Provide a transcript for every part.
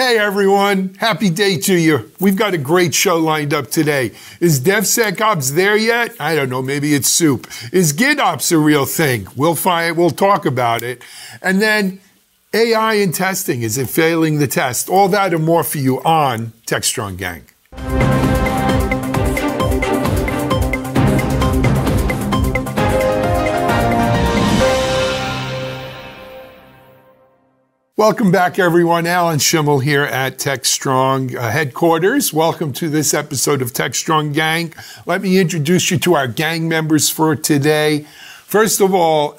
Hey everyone, happy day to you. We've got a great show lined up today. Is DevSecOps there yet? I don't know, maybe it's soup. Is GitOps a real thing? We'll talk about it. And then AI in testing, is it failing the test? All that and more for you on Techstrong Gang. Welcome back, everyone. Alan Schimmel here at Techstrong headquarters. Welcome to this episode of Techstrong Gang. Let me introduce you to our gang members for today. First of all,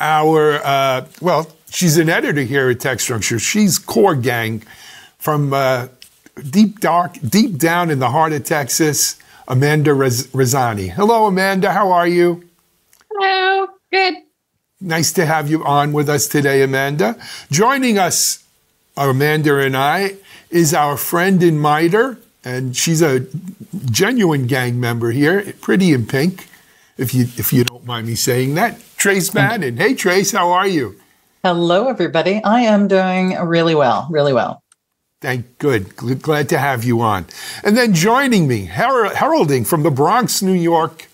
she's an editor here at Techstrong. She's core gang from deep down in the heart of Texas, Amanda Razzani. Hello, Amanda. How are you? Hello. Good. Nice to have you on with us today, Amanda. Joining us, Amanda and I, is our friend in MITRE, and she's a genuine gang member here, pretty in pink, if you don't mind me saying that. Tracy Bannon. Hey, Trace, how are you? Hello, everybody. I am doing really well, really well. Good. Glad to have you on. And then joining me, heralding from the Bronx, New York,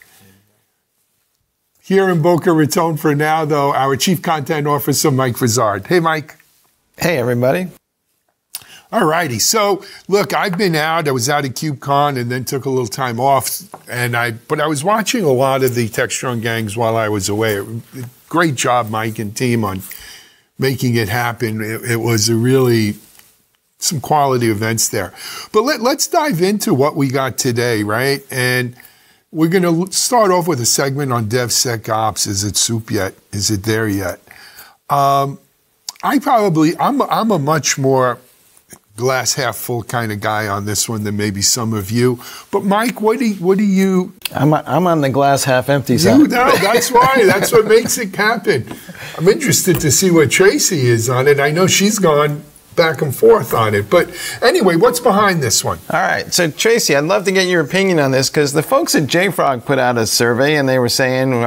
here in Boca Raton for now, though, our Chief Content Officer, Mike Vizard. Hey, Mike. Hey, everybody. All righty. So, look, I've been out. I was out at KubeCon and then took a little time off. But I was watching a lot of the Techstrong Gangs while I was away. Great job, Mike and team, on making it happen. It was some quality events there. But let's dive into what we got today, right? And we're going to start off with a segment on DevSecOps. Is it soup yet? Is it there yet? I'm a much more glass half full kind of guy on this one than maybe some of you. But Mike, what do you? I'm on the glass half empty side. You know, that's why. That's what makes it happen. I'm interested to see what Tracy is on it. I know she's gone back and forth on it. But anyway, what's behind this one? All right. So, Tracy, I'd love to get your opinion on this because the folks at JFrog put out a survey and they were saying,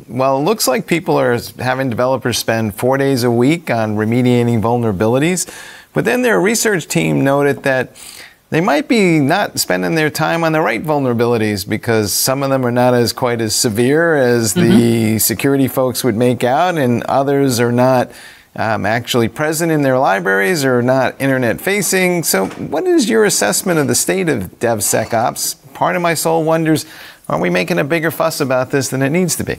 well, it looks like people are having developers spend 4 days a week on remediating vulnerabilities. But then their research team noted that they might be not spending their time on the right vulnerabilities because some of them are not quite as severe as the security folks would make out, and others are not actually present in their libraries or not internet facing. So what is your assessment of the state of DevSecOps? Part of my soul wonders, are we making a bigger fuss about this than it needs to be?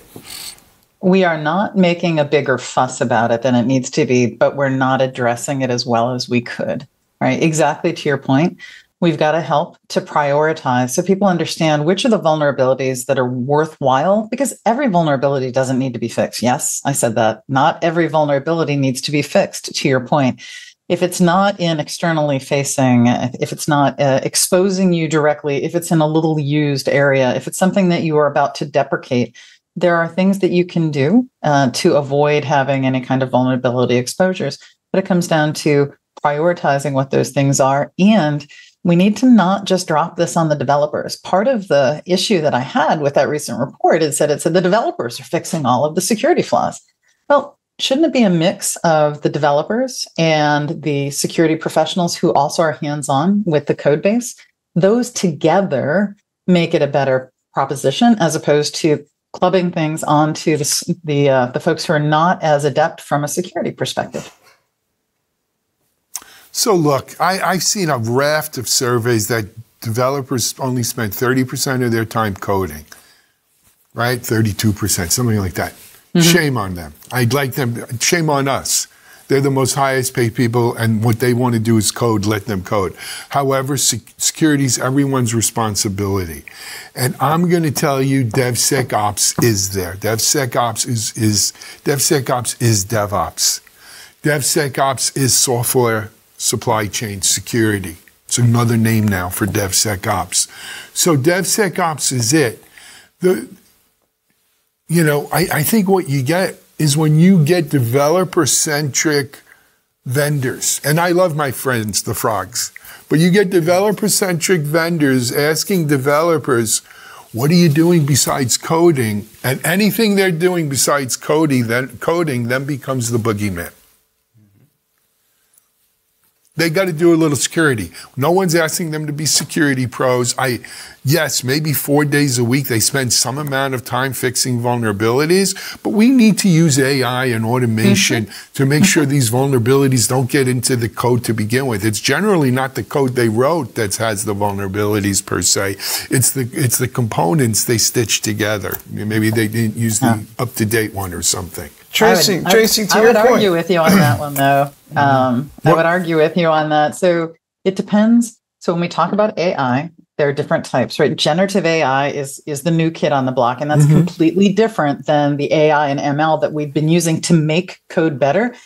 We are not making a bigger fuss about it than it needs to be, but we're not addressing it as well as we could, right? Exactly to your point. We've got to help to prioritize so people understand which are the vulnerabilities that are worthwhile, because every vulnerability doesn't need to be fixed. Yes, I said that. Not every vulnerability needs to be fixed, to your point. If it's not in externally facing, if it's not exposing you directly, if it's in a little used area, if it's something that you are about to deprecate, there are things that you can do to avoid having any kind of vulnerability exposures. But it comes down to prioritizing what those things are, and we need to not just drop this on the developers. Part of the issue that I had with that recent report is that it said the developers are fixing all of the security flaws. Well, shouldn't it be a mix of the developers and the security professionals who also are hands-on with the code base? Those together make it a better proposition as opposed to clubbing things onto the folks who are not as adept from a security perspective. So look, I've seen a raft of surveys that developers only spend 30% of their time coding, right? 32%, something like that. Shame on them. Shame on us. They're the most highest paid people, and what they want to do is code, let them code. However, security is everyone's responsibility. And I'm going to tell you, DevSecOps is there. DevSecOps is DevOps. DevSecOps is software supply chain security. It's another name now for DevSecOps. So DevSecOps is it. I think what you get is when you get developer-centric vendors, and I love my friends, the frogs, but you get developer-centric vendors asking developers, what are you doing besides coding? And anything they're doing besides coding then becomes the boogeyman. They got to do a little security. No one's asking them to be security pros. Yes, maybe 4 days a week they spend some amount of time fixing vulnerabilities, but we need to use AI and automation to make sure these vulnerabilities don't get into the code to begin with. It's generally not the code they wrote that has the vulnerabilities per se. It's the components they stitch together. Maybe they didn't use the up-to-date one or something. Tracy, to your point. I would argue with you on that one, though. I would argue with you on that. So it depends. So when we talk about AI, there are different types, right? Generative AI is the new kid on the block, and that's completely different than the AI and ML that we've been using to make code better.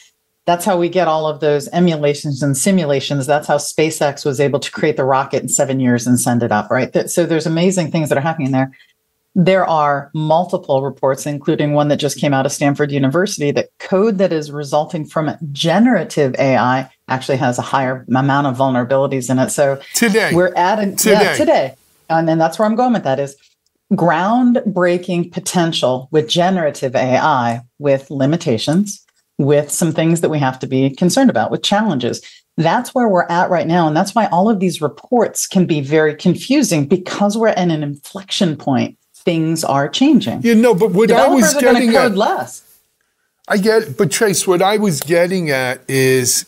That's how we get all of those emulations and simulations. That's how SpaceX was able to create the rocket in 7 years and send it up, right? So there's amazing things that are happening there. There are multiple reports, including one that just came out of Stanford University, that code that is resulting from generative AI actually has a higher amount of vulnerabilities in it. So we're adding today. And then that's where I'm going with that is groundbreaking potential with generative AI, with limitations, with some things that we have to be concerned about, with challenges. That's where we're at right now. And that's why all of these reports can be very confusing, because we're at an inflection point. Things are changing. But what I was getting at, less. I get it, but Trace, what I was getting at is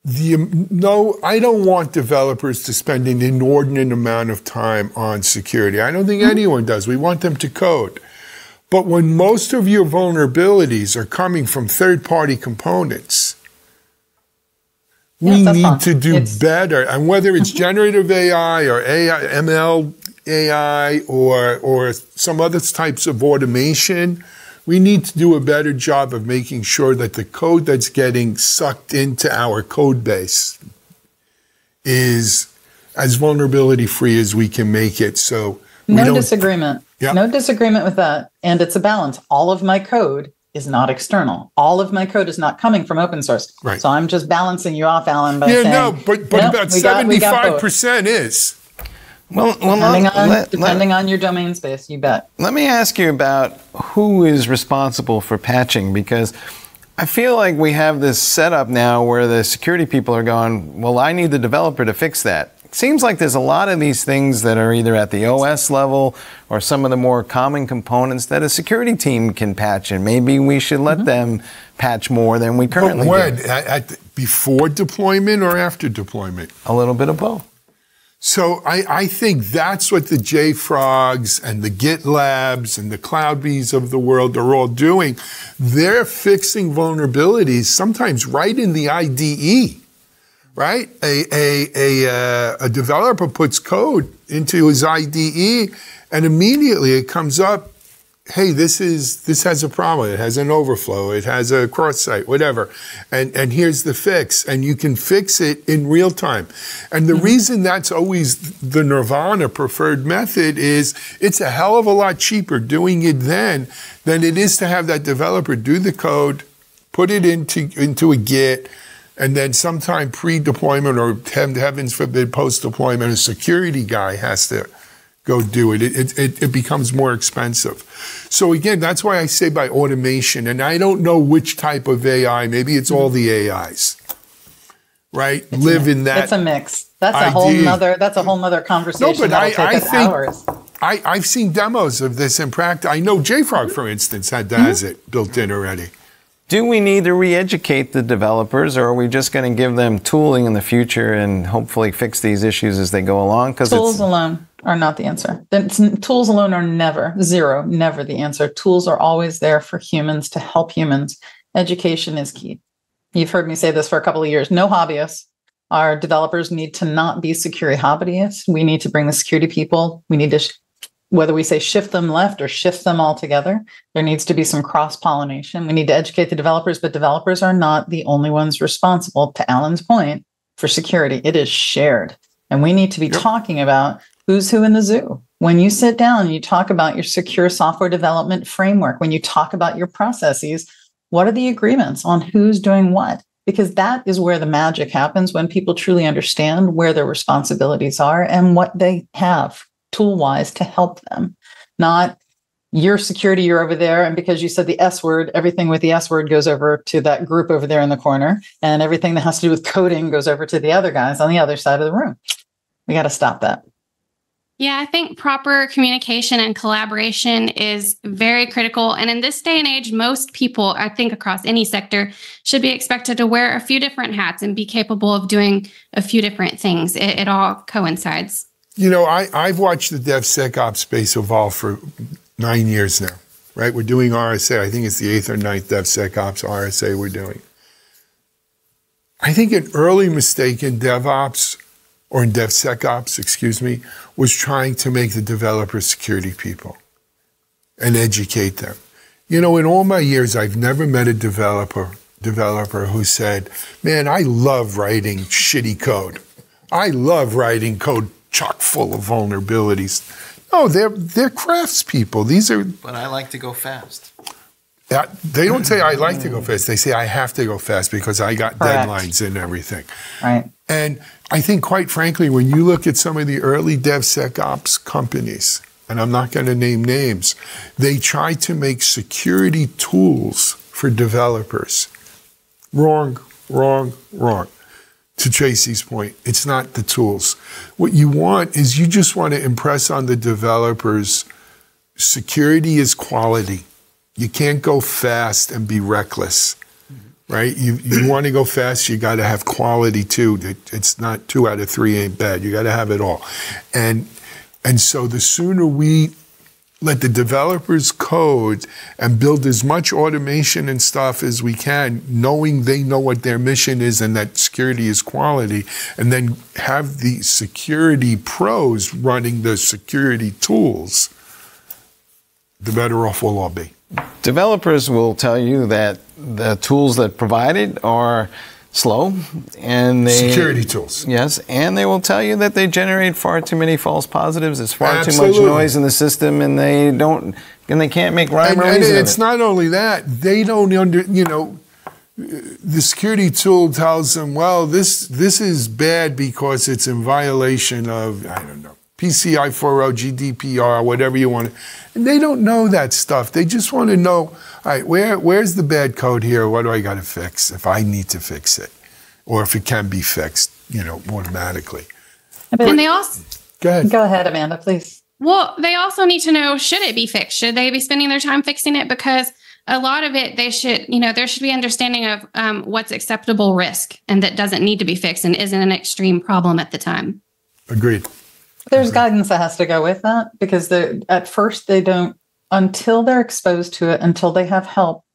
I don't want developers to spend an inordinate amount of time on security. I don't think anyone does. We want them to code. But when most of your vulnerabilities are coming from third-party components, we need to do better. And whether it's generative AI or AI, ML, AI or some other types of automation, we need to do a better job of making sure that the code that's getting sucked into our code base is as vulnerability free as we can make it. So no disagreement. Yeah. No disagreement with that. And it's a balance. All of my code is not external. All of my code is not coming from open source. Right. So I'm just balancing you off, Alan, by saying, but about 75% is. Well, depending on your domain space, you bet. Let me ask you about who is responsible for patching, because I feel like we have this setup now where the security people are going, well, I need the developer to fix that. It seems like there's a lot of these things that are either at the OS level or some of the more common components that a security team can patch, and maybe we should let them patch more than we currently do. Before deployment or after deployment? A little bit of both. So I think that's what the JFrogs and the GitLabs and the CloudBees of the world are all doing. They're fixing vulnerabilities sometimes right in the IDE, right? A developer puts code into his IDE and immediately it comes up, hey, this has a problem. It has an overflow. It has a cross-site, whatever. And here's the fix. And you can fix it in real time. And the reason that's always the Nirvana preferred method is it's a hell of a lot cheaper doing it then than it is to have that developer do the code, put it into a Git, and then sometime pre-deployment or heavens forbid post-deployment, a security guy has to go do it. It becomes more expensive. So again, that's why I say by automation, and I don't know which type of AI, maybe it's all the AIs, right? In that. It's a mix. That's a whole nother conversation. No, but I think hours. I've seen demos of this in practice. I know JFrog, for instance, has it built in already. Do we need to re-educate the developers, or are we just going to give them tooling in the future and hopefully fix these issues as they go along? Tools alone are not the answer. Tools alone are never the answer. Tools are always there for humans to help humans. Education is key. You've heard me say this for a couple of years. No hobbyists. Our developers need to not be security hobbyists. We need to bring the security people. We need to, whether we say shift them left or shift them all together, there needs to be some cross-pollination. We need to educate the developers, but developers are not the only ones responsible, to Alan's point, for security. It is shared. And we need to be talking about who's who in the zoo. When you sit down and you talk about your secure software development framework, when you talk about your processes, what are the agreements on who's doing what? Because that is where the magic happens, when people truly understand where their responsibilities are and what they have tool-wise to help them. Not, your security, you're over there. And because you said the S word, everything with the S word goes over to that group over there in the corner. And everything that has to do with coding goes over to the other guys on the other side of the room. We got to stop that. Yeah, I think proper communication and collaboration is very critical. And in this day and age, most people, I think across any sector, should be expected to wear a few different hats and be capable of doing a few different things. It all coincides. You know, I've watched the DevSecOps space evolve for 9 years now, right? We're doing RSA. I think it's the 8th or 9th DevSecOps RSA we're doing. I think an early mistake in DevOps, or in DevSecOps, excuse me, was trying to make the developers security people and educate them. You know, in all my years, I've never met a developer who said, man, I love writing shitty code. I love writing code chock full of vulnerabilities. No, they're craftspeople. These are... But I like to go fast. They don't say I like to go fast. They say I have to go fast because I got Correct. deadlines and everything. Right. And I think, quite frankly, when you look at some of the early DevSecOps companies, and I'm not going to name names, they try to make security tools for developers. Wrong, wrong, wrong. To Tracy's point, it's not the tools. What you want is you just want to impress on the developers security is quality. You can't go fast and be reckless, right? You want to go fast, you got to have quality too. It's not 2 out of 3 ain't bad. You got to have it all. And so the sooner we let the developers code and build as much automation and stuff as we can, knowing they know what their mission is and that security is quality, and then have the security pros running the security tools, the better off we'll all be. Developers will tell you that the tools that provided are slow, and security tools. Yes, and they will tell you that they generate far too many false positives. There's far Absolutely. too much noise in the system, and they can't make rhyme or reason. And of it's it. not only that, they don't the security tool tells them, well, this is bad because it's in violation of, I don't know, PCI 4.0, GDPR, whatever you want. And they don't know that stuff. They just want to know, all right, where's the bad code here? What do I got to fix if I need to fix it? Or if it can be fixed, automatically. And they also... Go ahead, Amanda, please. Well, they also need to know, should it be fixed? Should they be spending their time fixing it? Because a lot of it, there should be understanding of what's acceptable risk and that doesn't need to be fixed and isn't an extreme problem at the time. Agreed. There's guidance that has to go with that, because at first they don't, until they're exposed to it, until they have help,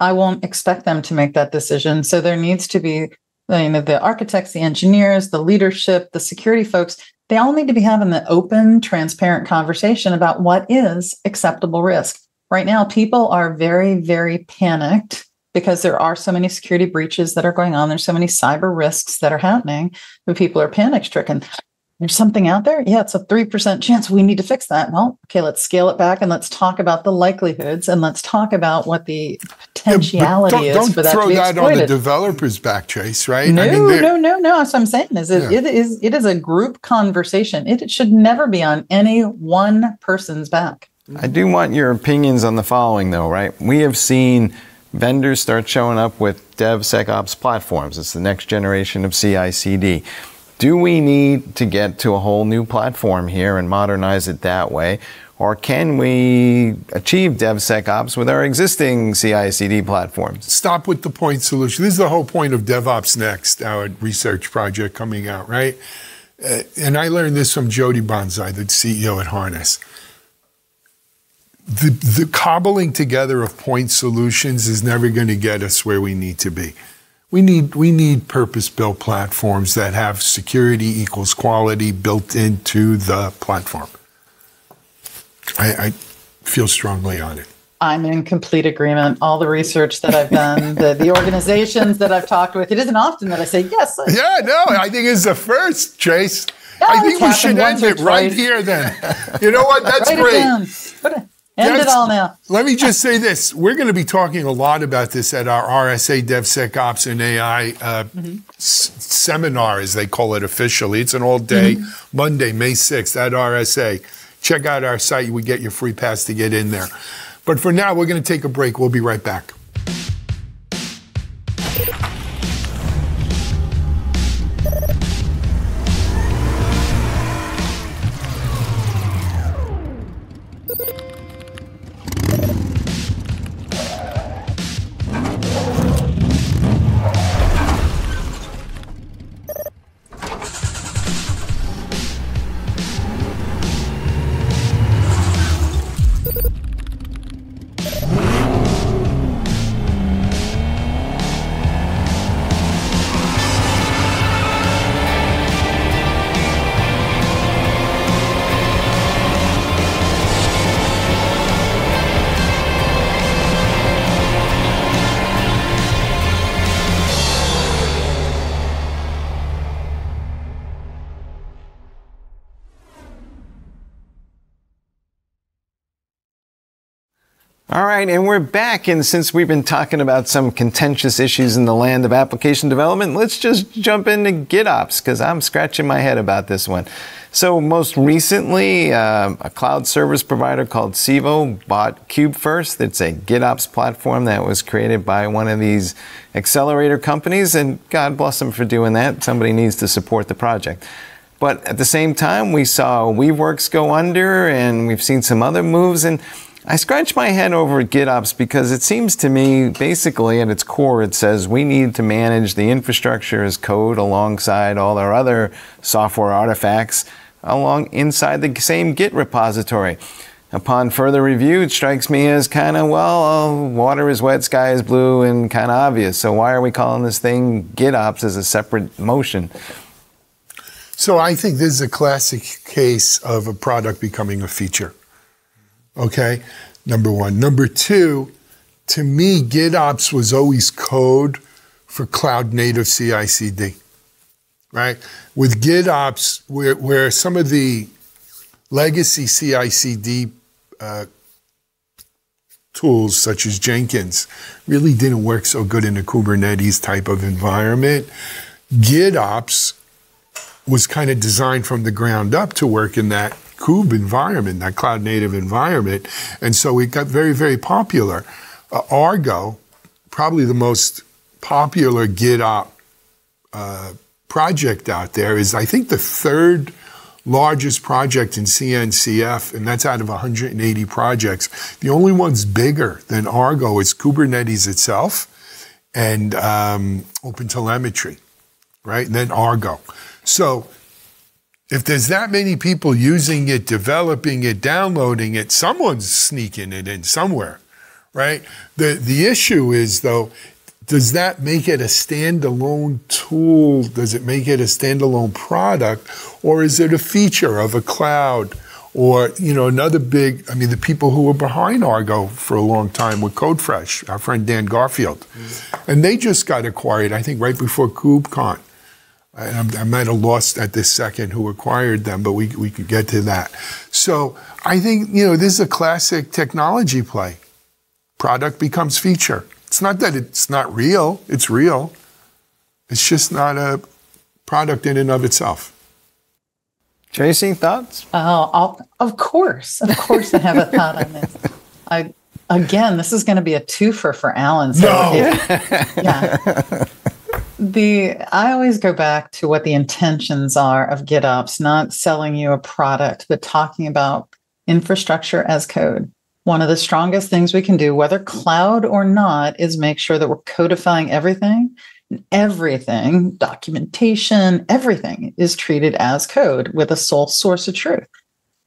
I won't expect them to make that decision. So there needs to be, the architects, the engineers, the leadership, the security folks, they all need to be having the open, transparent conversation about what is acceptable risk. Right now, people are very, very panicked because there are so many security breaches that are going on. There's so many cyber risks that are happening that people are panic-stricken. There's something out there? Yeah, it's a 3% chance. We need to fix that. Well, okay, let's scale it back and let's talk about the likelihoods and let's talk about what the potentiality is for that to be exploited. Don't throw that on the developer's back, Trace, right? No. That's what I'm saying. It is a group conversation. It should never be on any one person's back. I do want your opinions on the following, though, right? We have seen vendors start showing up with DevSecOps platforms. It's the next generation of CI/CD. Do we need to get to a whole new platform here and modernize it that way? Or can we achieve DevSecOps with our existing CI/CD platforms? Stop with the point solution. This is the whole point of DevOps Next, our research project coming out, right? And I learned this from Jody Bonsai, the CEO at Harness. The cobbling together of point solutions is never going to get us where we need to be. We need purpose-built platforms that have security equals quality built into the platform. I feel strongly on it. I'm in complete agreement. All the research that I've done, the organizations that I've talked with, it isn't often that I say yes. Yeah, no, I think it's the first, Trace. No, I think we should end it right here then. You know what? That's great. End it all now. Let me just say this. We're going to be talking a lot about this at our RSA DevSecOps and AI seminar, as they call it officially. It's an all-day Monday, May 6th at RSA. check out our site. We get your free pass to get in there. But for now, we're going to take a break. We'll be right back. All right, and we're back, and since we've been talking about some contentious issues in the land of application development, let's just jump into GitOps, because I'm scratching my head about this one. So most recently, a cloud service provider called Civo bought KubeFirst. It's a GitOps platform that was created by one of these accelerator companies, and God bless them for doing that. Somebody needs to support the project. But at the same time, we saw Weaveworks go under, and we've seen some other moves, and I scratch my head over at GitOps because it seems to me, basically at its core, it says we need to manage the infrastructure as code alongside all our other software artifacts inside the same Git repository. Upon further review, it strikes me as kind of, well, water is wet, sky is blue, and kind of obvious. So why are we calling this thing GitOps as a separate motion? So I think this is a classic case of a product becoming a feature. Okay, number one. Number two, to me, GitOps was always code for cloud native CI/CD, right? With GitOps, where some of the legacy CI/CD tools, such as Jenkins, really didn't work so good in a Kubernetes type of environment, GitOps was kind of designed from the ground up to work in that Kube environment, that cloud native environment. And so it got very, very popular. Argo, probably the most popular GitOps project out there, is I think the third largest project in CNCF, and that's out of 180 projects. The only one's bigger than Argo is Kubernetes itself and OpenTelemetry, right? And then Argo. So if there's that many people using it, developing it, downloading it, someone's sneaking it in somewhere, right? The issue is, though, does that make it a standalone tool? Does it make it a standalone product? Or is it a feature of a cloud? Or, another big, the people who were behind Argo for a long time were CodeFresh, our friend Dan Garfield. And they just got acquired, I think, right before KubeCon. I might have lost at this second who acquired them, but we could get to that. So I think, this is a classic technology play. Product becomes feature. It's not that it's not real. It's real. It's just not a product in and of itself. Tracy, thoughts? Of course I have a thought on this. Again, this is going to be a twofer for Alan. So yeah. I always go back to what the intentions are of GitOps, not selling you a product, but talking about infrastructure as code. One of the strongest things we can do, whether cloud or not, is make sure that we're codifying everything. Everything, documentation, everything is treated as code with a sole source of truth.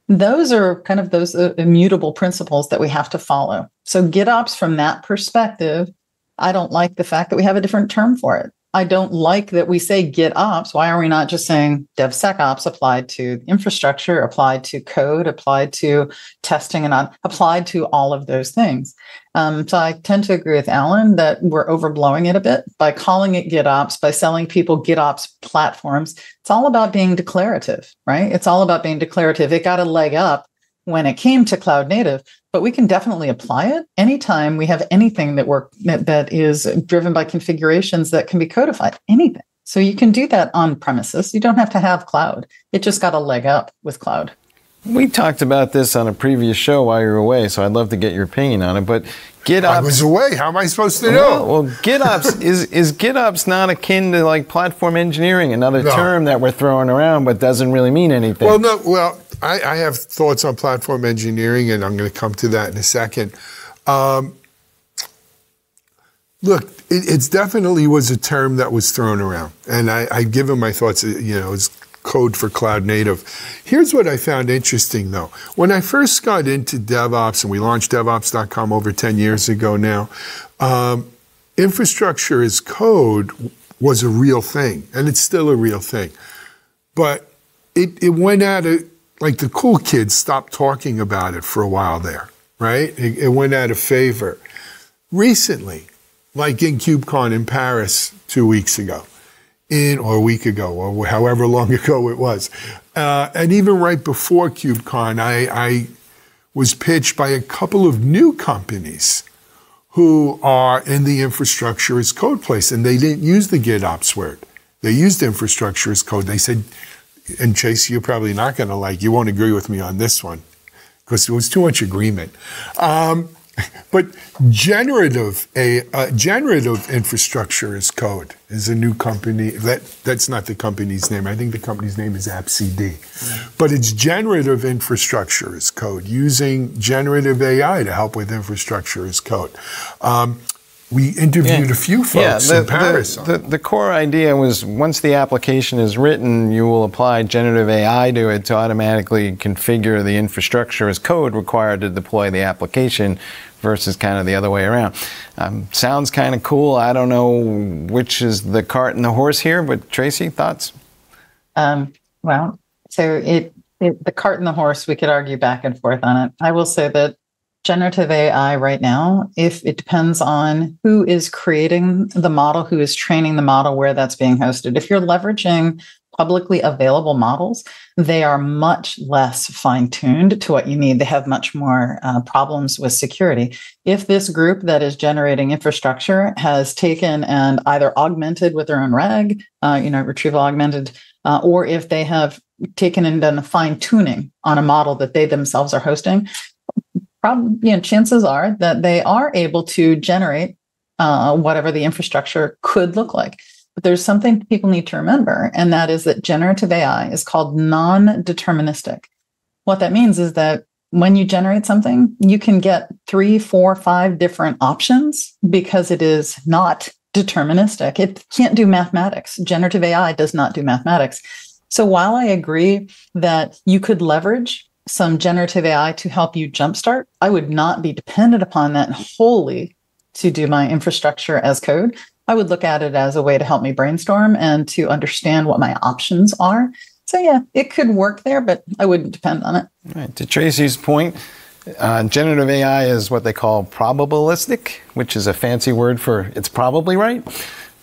Those are kind of those immutable principles that we have to follow. So GitOps, from that perspective, I don't like the fact that we have a different term for it. I don't like that we say GitOps. Why are we not just saying DevSecOps applied to infrastructure, applied to code, applied to testing, and applied to all of those things? So I tend to agree with Alan that we're overblowing it a bit by calling it GitOps, by selling people GitOps platforms. It's all about being declarative, right? It's all about being declarative. It got a leg up when it came to cloud native, but we can definitely apply it anytime we have anything that is driven by configurations that can be codified, anything. So you can do that on premises. You don't have to have cloud. It just got a leg up with cloud. We talked about this on a previous show while you were away, so I'd love to get your opinion on it. But GitOps, I was away. How am I supposed to know? Well, GitOps is GitOps not akin to like platform engineering, another term that we're throwing around but doesn't really mean anything? Well, no. Well, I have thoughts on platform engineering, and I'm going to come to that in a second. Look, it definitely was a term that was thrown around, and I give him my thoughts. It's code for cloud native. Here's what I found interesting, though. When I first got into DevOps, and we launched DevOps.com over 10 years ago now, infrastructure as code was a real thing, and it's still a real thing. But it went out of, like the cool kids stopped talking about it for a while there, right? It went out of favor. Recently, like in KubeCon in Paris 2 weeks ago, or a week ago, or however long ago it was. And even right before KubeCon, I was pitched by a couple of new companies who are in the infrastructure as code place, and they didn't use the GitOps word. They used infrastructure as code. They said, and Chase, you're probably not going to like, you won't agree with me on this one, because there was too much agreement. But generative infrastructure as code is a new company. That's not the company's name. I think the company's name is AppCD. But it's generative infrastructure as code, using generative AI to help with infrastructure as code. We interviewed a few folks in Paris. The core idea was once the application is written, you will apply generative AI to it to automatically configure the infrastructure as code required to deploy the application versus kind of the other way around. Sounds kind of cool. I don't know which is the cart and the horse here, but Tracy, thoughts? Well, so the cart and the horse, we could argue back and forth on it. I will say that generative AI right now, if it depends on who is creating the model, who is training the model, where that's being hosted. If you're leveraging publicly available models, they are much less fine-tuned to what you need. They have much more problems with security. If this group that is generating infrastructure has taken and either augmented with their own RAG, retrieval augmented, or if they have taken and done a fine-tuning on a model that they themselves are hosting, chances are that they are able to generate whatever the infrastructure could look like. But there's something people need to remember, and that is that generative AI is called non-deterministic. What that means is that when you generate something, you can get 3, 4, 5 different options because it is not deterministic. It can't do mathematics. Generative AI does not do mathematics. So while I agree that you could leverage some generative AI to help you jumpstart, I would not be dependent upon that wholly to do my infrastructure as code. I would look at it as a way to help me brainstorm and to understand what my options are. So yeah, it could work there, but I wouldn't depend on it. Right. To Tracy's point, generative AI is what they call probabilistic, which is a fancy word for it's probably right.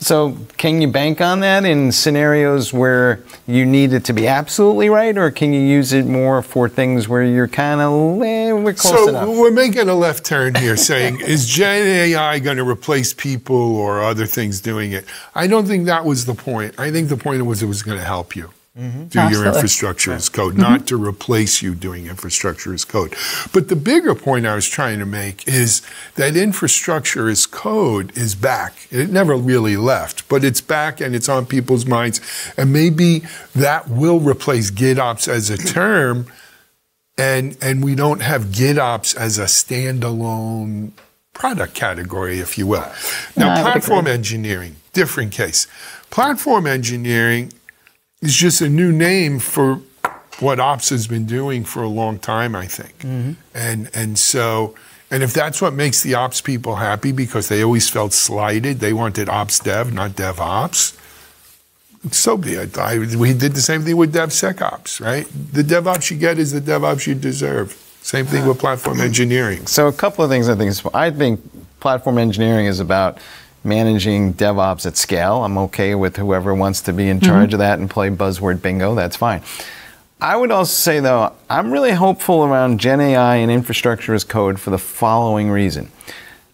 So can you bank on that in scenarios where you need it to be absolutely right, or can you use it more for things where you're kind of, we're close enough? So we're making a left turn here saying, is Gen AI going to replace people or other things doing it? I don't think that was the point. I think the point was it was going to help you. Do your infrastructure as code, not to replace you doing infrastructure as code. But the bigger point I was trying to make is that infrastructure as code is back. It never really left, but it's back and it's on people's minds. And maybe that will replace GitOps as a term, and we don't have GitOps as a standalone product category, if you will. Now, platform engineering, different case. Platform engineering is just a new name for what ops has been doing for a long time, I think. And if that's what makes the ops people happy because they always felt slighted, they wanted ops dev, not DevOps, so be it. We did the same thing with DevSecOps, right? The DevOps you get is the DevOps you deserve. Same thing with platform engineering. So a couple of things I think platform engineering is about managing DevOps at scale. I'm okay with whoever wants to be in charge of that and play buzzword bingo. That's fine. I would also say, though, I'm really hopeful around Gen AI and infrastructure as code for the following reason.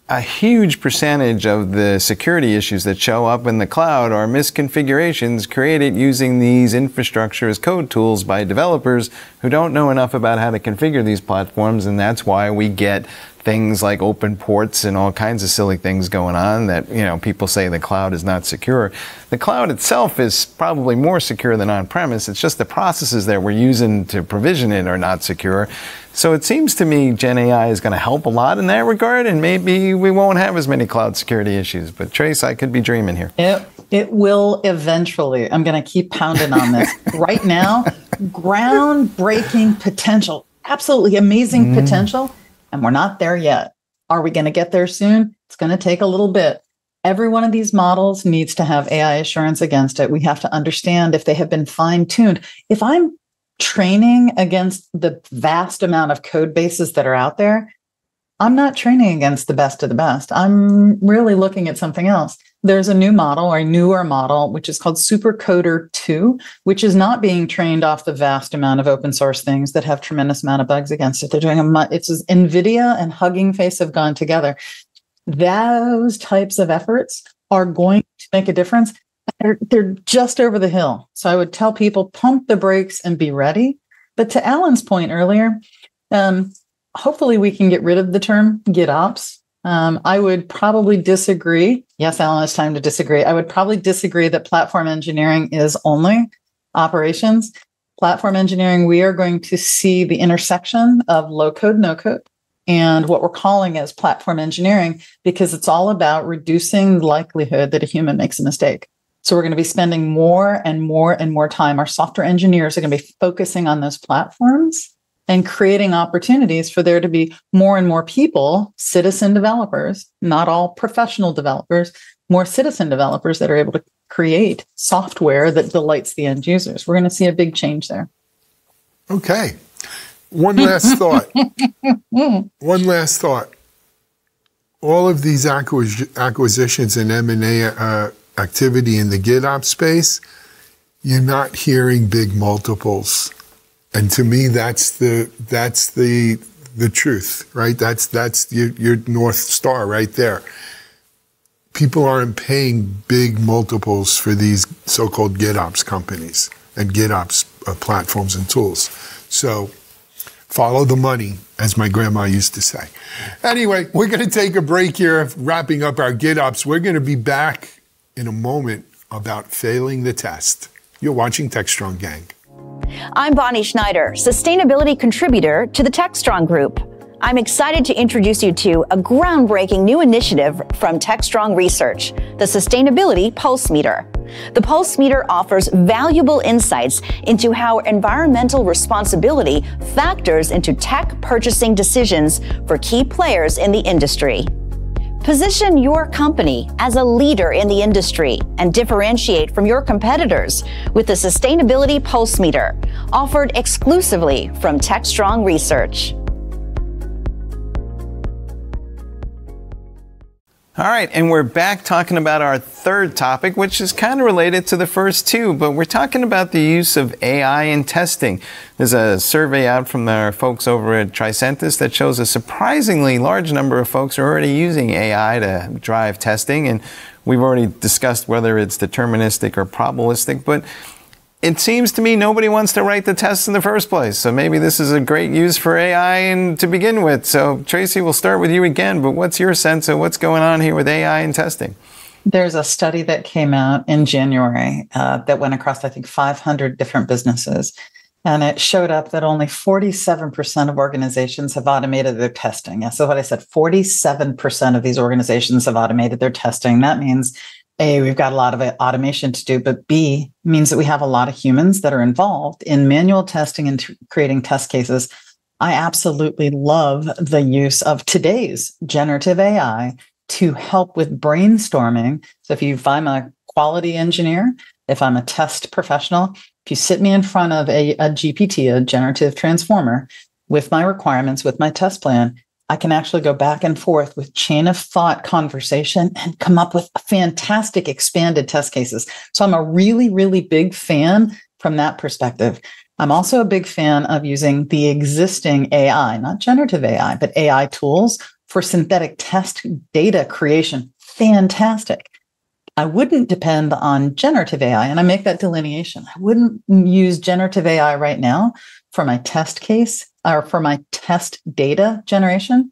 a huge percentage of the security issues that show up in the cloud are misconfigurations created using these infrastructure as code tools by developers who don't know enough about how to configure these platforms, and that's why we get things like open ports and all kinds of silly things going on that, people say the cloud is not secure. The cloud itself is probably more secure than on-premise. It's just the processes that we're using to provision it are not secure. So it seems to me Gen AI is going to help a lot in that regard, and maybe we won't have as many cloud security issues. But Trace, I could be dreaming here. It will eventually. I'm going to keep pounding on this. Right now, groundbreaking potential, absolutely amazing potential. And we're not there yet. Are we going to get there soon? It's going to take a little bit. Every one of these models needs to have AI assurance against it. We have to understand if they have been fine-tuned. If I'm training against the vast amount of code bases that are out there, I'm not training against the best of the best. I'm really looking at something else. There's a new model or a newer model, which is called Supercoder 2, which is not being trained off the vast amount of open source things that have tremendous amount of bugs against it. They're doing it's NVIDIA and Hugging Face have gone together. Those types of efforts are going to make a difference. They're just over the hill. So I would tell people, pump the brakes and be ready. But to Alan's point earlier, hopefully we can get rid of the term GitOps. I would probably disagree. Yes, Alan, it's time to disagree. I would probably disagree that platform engineering is only operations. Platform engineering, we are going to see the intersection of low code, no code, and what we're calling as platform engineering, because it's all about reducing the likelihood that a human makes a mistake. So we're going to be spending more and more and more time. Our software engineers are going to be focusing on those platforms and creating opportunities for there to be more and more people, citizen developers, not all professional developers, more citizen developers that are able to create software that delights the end users. We're going to see a big change there. Okay. One last thought. One last thought. All of these acquisitions and M&A activity in the GitOps space, you're not hearing big multiples. And to me, that's the truth, right? That's your North Star right there. People aren't paying big multiples for these so-called GitOps companies and GitOps platforms and tools. So follow the money, as my grandma used to say. Anyway, we're going to take a break here, wrapping up our GitOps. We're going to be back in a moment about failing the test. You're watching Techstrong Gang. I'm Bonnie Schneider, sustainability contributor to the Techstrong Group. I'm excited to introduce you to a groundbreaking new initiative from Techstrong Research, the Sustainability Pulse Meter. The Pulse Meter offers valuable insights into how environmental responsibility factors into tech purchasing decisions for key players in the industry. Position your company as a leader in the industry and differentiate from your competitors with the Sustainability Pulse Meter, offered exclusively from Techstrong Research. All right, and we're back talking about our third topic, which is kind of related to the first two, but we're talking about the use of AI in testing. There's a survey out from our folks over at Tricentis that shows a surprisingly large number of folks are already using AI to drive testing, and we've already discussed whether it's deterministic or probabilistic, but it seems to me nobody wants to write the tests in the first place. So maybe this is a great use for AI to begin with. So Tracy, we'll start with you again, but what's your sense of what's going on here with AI and testing? There's a study that came out in January that went across, I think, 500 different businesses. And it showed up that only 47% of organizations have automated their testing. Yeah, so what I said, 47% of these organizations have automated their testing. That means A, we've got a lot of automation to do, but B, means that we have a lot of humans that are involved in manual testing and creating test cases. I absolutely love the use of today's generative AI to help with brainstorming. So if I'm a quality engineer, if I'm a test professional, if you sit me in front of a GPT, a generative transformer, with my requirements, with my test plan, I can actually go back and forth with chain of thought conversation and come up with fantastic expanded test cases. So I'm a really, really big fan from that perspective. I'm also a big fan of using the existing AI, not generative AI, but AI tools For synthetic test data creation, fantastic. I wouldn't depend on generative AI, and I make that delineation. I wouldn't use generative AI right now for my test case or for my test data generation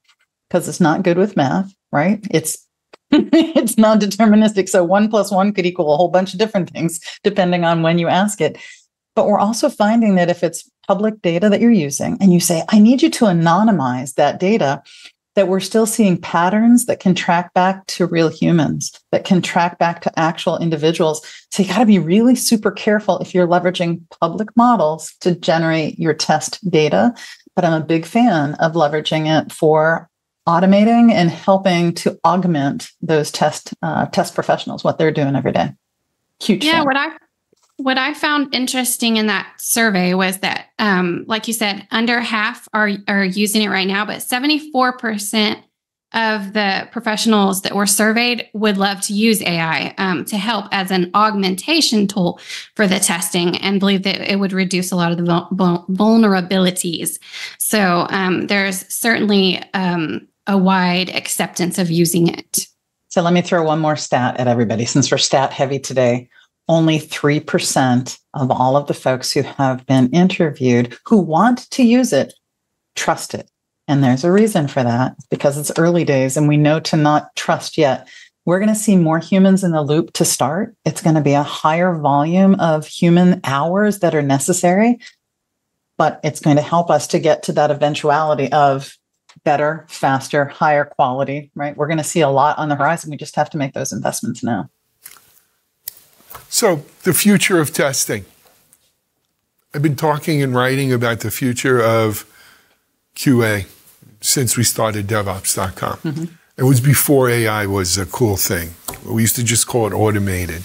because it's not good with math, right? It's it's non-deterministic. So 1 + 1 could equal a whole bunch of different things depending on when you ask it. But we're also finding that if it's public data that you're using and you say, I need you to anonymize that data, that we're still seeing patterns that can track back to real humans, that can track back to actual individuals. So you got to be really super careful if you're leveraging public models to generate your test data. But I'm a big fan of leveraging it for automating and helping to augment those test professionals, what they're doing every day. Huge fan. What I found interesting in that survey was that, like you said, under half are using it right now, but 74% of the professionals that were surveyed would love to use AI to help as an augmentation tool for the testing and believe that it would reduce a lot of the vulnerabilities. So there's certainly a wide acceptance of using it. So let me throw one more stat at everybody, since we're stat heavy today. Only 3% of all of the folks who have been interviewed who want to use it trust it. And there's a reason for that, because it's early days and we know to not trust yet. We're going to see more humans in the loop to start. It's going to be a higher volume of human hours that are necessary, but it's going to help us to get to that eventuality of better, faster, higher quality, right? We're going to see a lot on the horizon. We just have to make those investments now. So the future of testing. I've been talking and writing about the future of QA since we started DevOps.com. Mm-hmm. It was before AI was a cool thing. We used to just call it automated.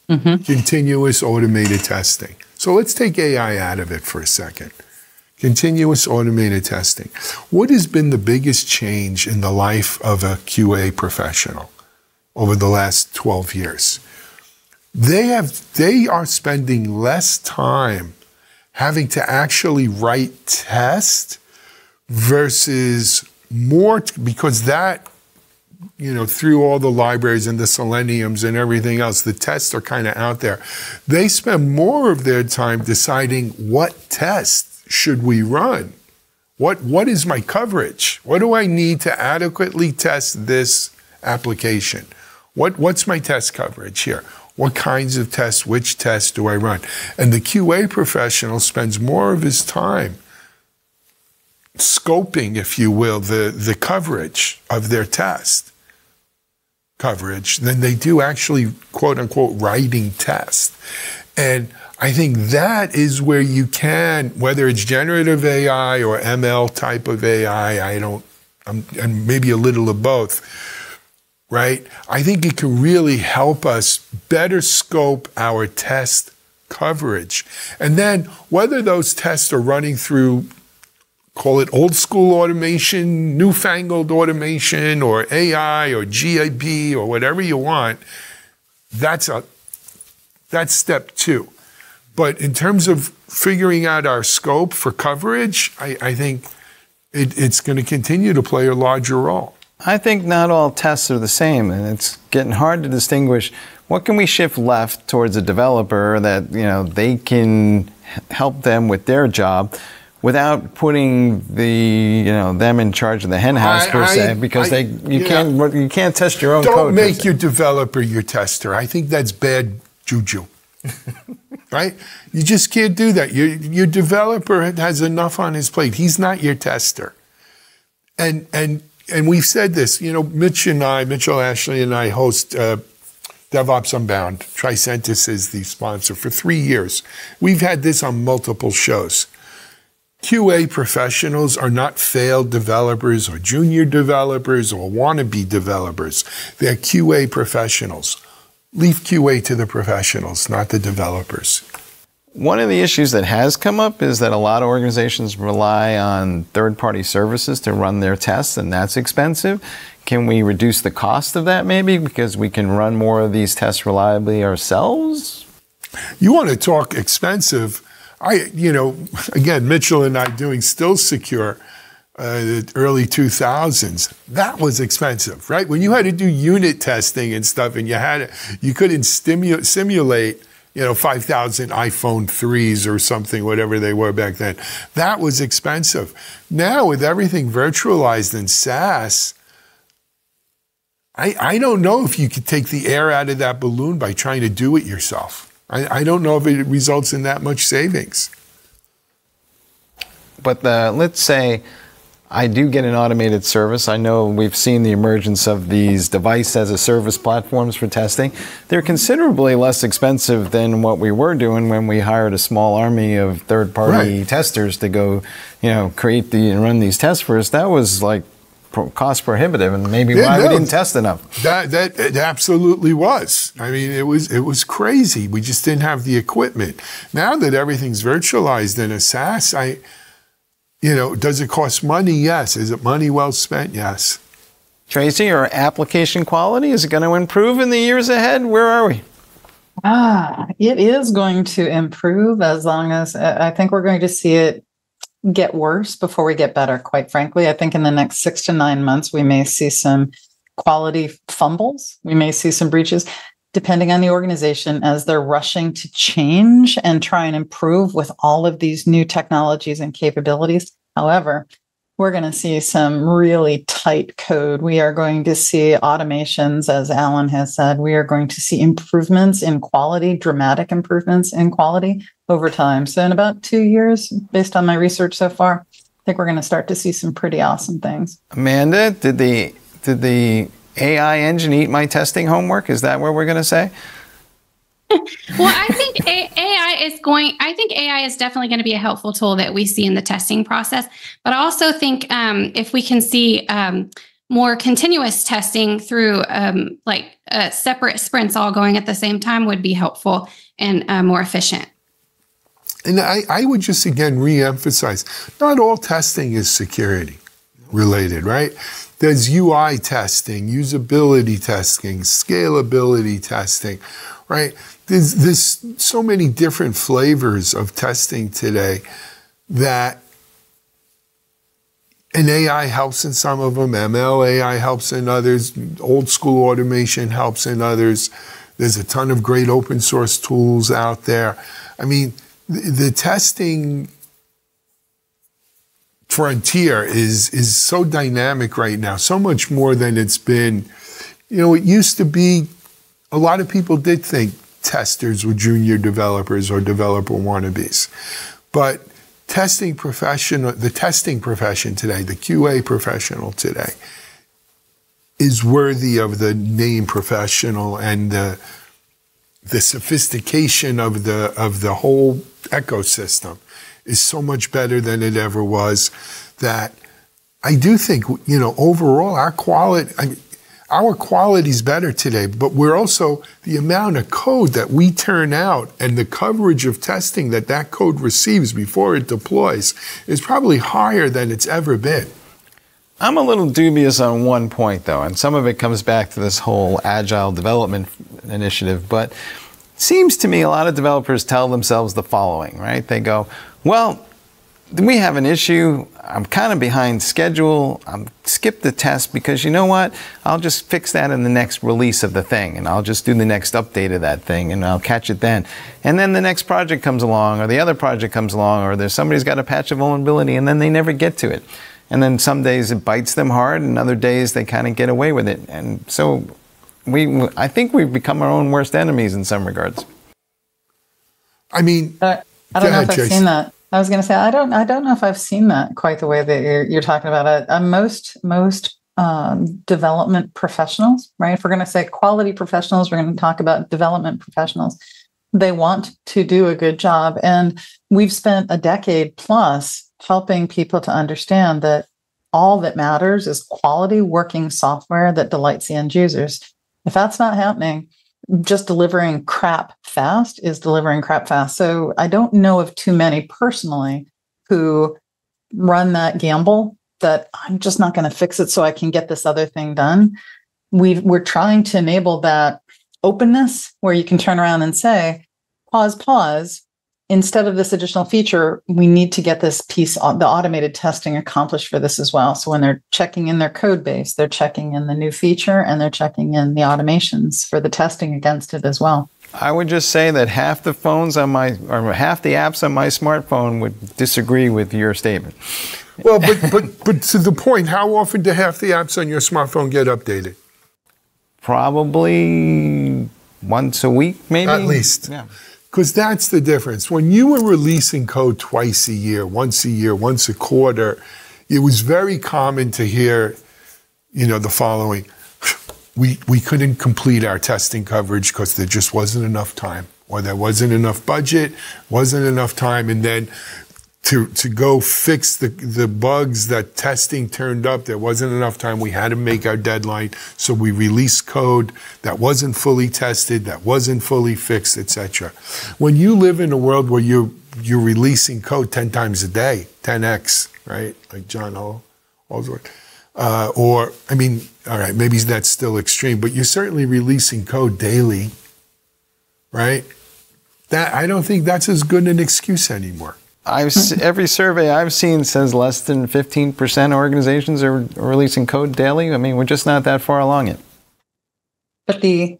Mm-hmm. Continuous automated testing. So let's take AI out of it for a second. Continuous automated testing. What has been the biggest change in the life of a QA professional over the last 12 years? They are spending less time having to actually write tests versus more, because that, through all the libraries and the Seleniums and everything else, the tests are kind of out there. They spend more of their time deciding what test should we run? What is my coverage? What do I need to adequately test this application? What's my test coverage here? What kinds of tests, which tests do I run? And the QA professional spends more of his time scoping, if you will, the coverage of their test coverage than they do actually, quote unquote, writing tests. And I think that is where you can, whether it's generative AI or ML type of AI, and maybe a little of both, right? I think it can really help us better scope our test coverage. And then whether those tests are running through, call it old school automation, newfangled automation, or AI or GAP or whatever you want, that's step two. But in terms of figuring out our scope for coverage, I think it's going to continue to play a larger role. I think not all tests are the same, and it's getting hard to distinguish what can we shift left towards a developer that they can help them with their job without putting them in charge of the hen house per se, because you can't test your own code. Don't make your developer your tester. I think that's bad juju. Right? You just can't do that. Your developer has enough on his plate. He's not your tester. And we've said this, Mitchell Ashley and I host DevOps Unbound. Tricentis is the sponsor for 3 years. We've had this on multiple shows. QA professionals are not failed developers or junior developers or wannabe developers. They're QA professionals. Leave QA to the professionals, not the developers. One of the issues that has come up is that a lot of organizations rely on third-party services to run their tests, and that's expensive. Can we reduce the cost of that maybe because we can run more of these tests reliably ourselves? You want to talk expensive? Again, Mitchell and I doing Still Secure, the early 2000s, that was expensive, right? When you had to do unit testing and stuff, and you couldn't simulate, 5,000 iPhone 3s or something, whatever they were back then. That was expensive. Now, with everything virtualized in SaaS, I don't know if you could take the air out of that balloon by trying to do it yourself. I don't know if it results in that much savings. But let's say I do get an automated service. I know we've seen the emergence of these device as a service platforms for testing. They're considerably less expensive than what we were doing when we hired a small army of third-party testers to go, create and run these tests for us. That was like cost prohibitive, and maybe we didn't test enough. That it absolutely was. I mean, it was crazy. We just didn't have the equipment. Now that everything's virtualized in a SaaS, does it cost money? Yes. Is it money well spent? Yes. Tracy, our application quality, is it going to improve in the years ahead? Where are we? It is going to improve, as long as I think we're going to see it get worse before we get better, quite frankly. I think in the next 6 to 9 months, we may see some quality fumbles. We may see some breaches, depending on the organization, as they're rushing to change and try and improve with all of these new technologies and capabilities. However, we're going to see some really tight code. We are going to see automations, as Alan has said. We are going to see improvements in quality, dramatic improvements in quality over time. So in about 2 years, based on my research so far, I think we're going to start to see some pretty awesome things. Amanda, did the AI engine eat my testing homework? Is that what we're going to say? Well, I think AI is definitely going to be a helpful tool that we see in the testing process. But I also think if we can see more continuous testing through separate sprints all going at the same time would be helpful and more efficient. And I would just again reemphasize, not all testing is security related, right? There's UI testing, usability testing, scalability testing, right? There's so many different flavors of testing today that an AI helps in some of them, ML AI helps in others, old school automation helps in others. There's a ton of great open source tools out there. I mean, the testing frontier is so dynamic right now, so much more than it's been. It used to be, a lot of people did think testers were junior developers or developer wannabes. But the testing profession today, the QA professional today, is worthy of the name professional and the sophistication of the whole ecosystem is so much better than it ever was, that I do think, overall our quality is better today, but we're also, the amount of code that we turn out and the coverage of testing that code receives before it deploys is probably higher than it's ever been. I'm a little dubious on one point, though, and some of it comes back to this whole agile development initiative, but it seems to me a lot of developers tell themselves the following, right? They go, well, we have an issue. I'm kind of behind schedule. I'm skip the test because you know what? I'll just fix that in the next release of the thing, and I'll just do the next update of that thing, and I'll catch it then. And then the next project comes along, or the other project comes along, or somebody's got to patch a vulnerability, and then they never get to it. And then some days it bites them hard, and other days they kind of get away with it. And so I think we've become our own worst enemies in some regards. I mean, I don't know if I've seen that. I was going to say, I don't know if I've seen that quite the way that you're talking about it. Most development professionals, right? If we're going to say quality professionals, we're going to talk about development professionals. They want to do a good job. And we've spent a decade plus helping people to understand that all that matters is quality working software that delights the end users. If that's not happening, just delivering crap fast is delivering crap fast. So I don't know of too many personally who run that gamble that I'm just not going to fix it so I can get this other thing done. We're trying to enable that openness where you can turn around and say, pause, instead of this additional feature, we need to get this piece, the automated testing accomplished for this as well. So when they're checking in their code base, they're checking in the new feature and they're checking in the automations for the testing against it as well. I would just say that half the phones on half the apps on my smartphone would disagree with your statement. Well, but to the point, how often do half the apps on your smartphone get updated? Probably once a week, maybe? At least. Yeah. Because that's the difference. When you were releasing code twice a year, once a quarter, it was very common to hear, the following. We couldn't complete our testing coverage because there just wasn't enough time, or there wasn't enough budget, wasn't enough time, and then to go fix the bugs that testing turned up, there wasn't enough time. We had to make our deadline, so we released code that wasn't fully tested, that wasn't fully fixed, etc. When you live in a world where you're releasing code 10 times a day, 10x, right? Like John Holdsworth. All right, maybe that's still extreme, but you're certainly releasing code daily, right? I don't think that's as good an excuse anymore. Every survey I've seen says less than 15% of organizations are releasing code daily. I mean, we're just not that far along it. But the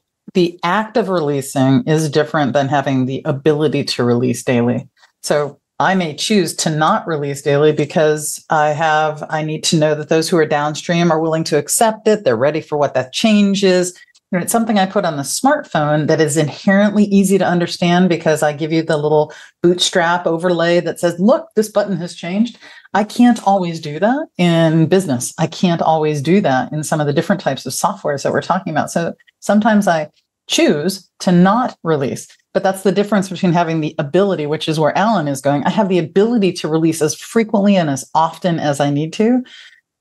act of releasing is different than having the ability to release daily. So I may choose to not release daily because I need to know that those who are downstream are willing to accept it. They're ready for what that change is. It's something I put on the smartphone that is inherently easy to understand because I give you the little bootstrap overlay that says, look, this button has changed. I can't always do that in business. I can't always do that in some of the different types of softwares that we're talking about. So sometimes I choose to not release. But that's the difference between having the ability, which is where Alan is going. I have the ability to release as frequently and as often as I need to.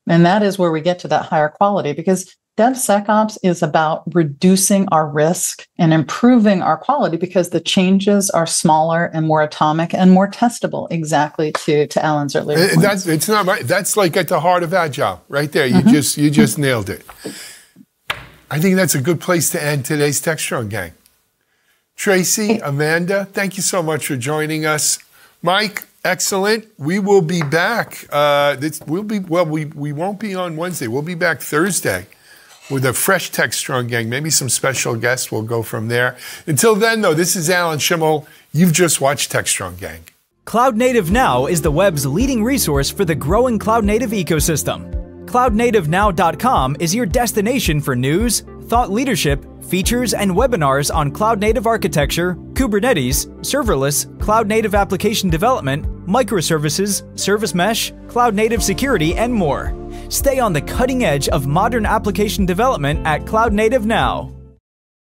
And that is where we get to that higher quality, because DevSecOps is about reducing our risk and improving our quality because the changes are smaller and more atomic and more testable, exactly to Alan's earlier point. It's not right. That's like at the heart of Agile, right there. You just nailed it. I think that's a good place to end today's Techstrong Gang. Tracy, Amanda, thank you so much for joining us. Mike, excellent. We will be back. We won't be on Wednesday. We'll be back Thursday with a fresh Techstrong Gang, maybe some special guests. We'll go from there. Until then, though, this is Alan Schimmel. You've just watched Techstrong Gang. Cloud Native Now is the web's leading resource for the growing cloud native ecosystem. CloudNativeNow.com is your destination for news, thought leadership, features, and webinars on cloud-native architecture, Kubernetes, serverless, cloud-native application development, microservices, service mesh, cloud-native security, and more. Stay on the cutting edge of modern application development at Cloud Native Now.